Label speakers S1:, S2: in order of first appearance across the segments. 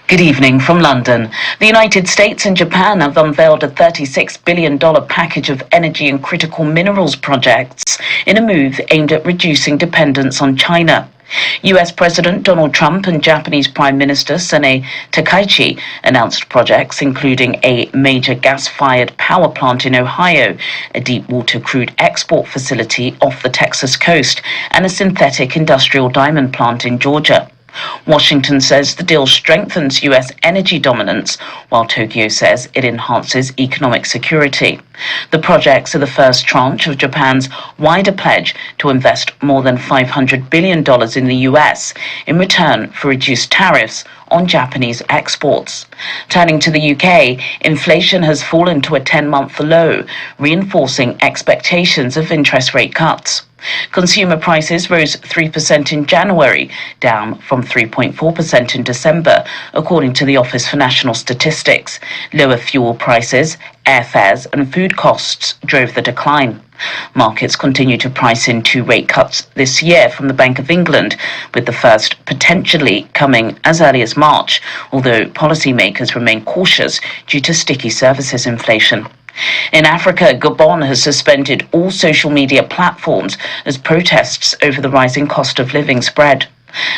S1: Good evening from London. The United States and Japan have unveiled a $36 billion package of energy and critical minerals projects in a move aimed at reducing dependence on China. US President Donald Trump and Japanese Prime Minister Sanae Takaichi announced projects including a major gas-fired power plant in Ohio, a deep-water crude export facility off the Texas coast, and a synthetic industrial diamond plant in Georgia. Washington says the deal strengthens U.S. energy dominance, while Tokyo says it enhances economic security. The projects are the first tranche of Japan's wider pledge to invest more than $500 billion in the U.S. in return for reduced tariffs on Japanese exports. Turning to the UK, inflation has fallen to a 10-month low, reinforcing expectations of interest rate cuts. Consumer prices rose 3% in January, down from 3.4% in December, according to the Office for National Statistics. Lower fuel prices, airfares and food costs drove the decline. Markets continue to price in 2 rate cuts this year from the Bank of England, with the first potentially coming as early as March, although policymakers remain cautious due to sticky services inflation. In Africa, Gabon has suspended all social media platforms as protests over the rising cost of living spread.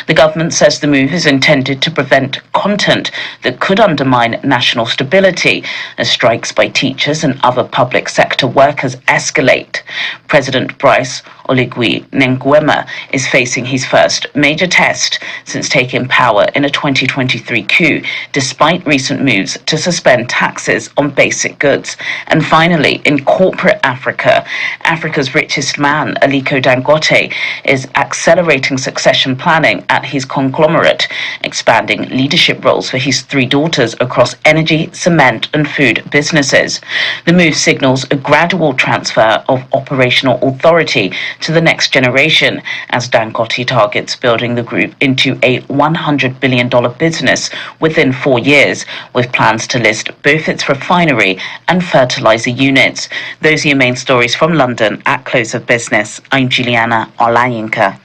S1: The government says the move is intended to prevent content that could undermine national stability as strikes by teachers and other public sector workers escalate. President Brice Oligui Nguema is facing his first major test since taking power in a 2023 coup, despite recent moves to suspend taxes on basic goods. And finally, in corporate Africa, Africa's richest man, Aliko Dangote, is accelerating succession planning at his conglomerate, expanding leadership roles for his 3 daughters across energy, cement and food businesses. The move signals a gradual transfer of operational authority to the next generation, as Dangote targets building the group into a $100 billion business within 4 years, with plans to list both its refinery and fertilizer units. Those are your main stories from London at close of business. I'm Juliana Olayinka.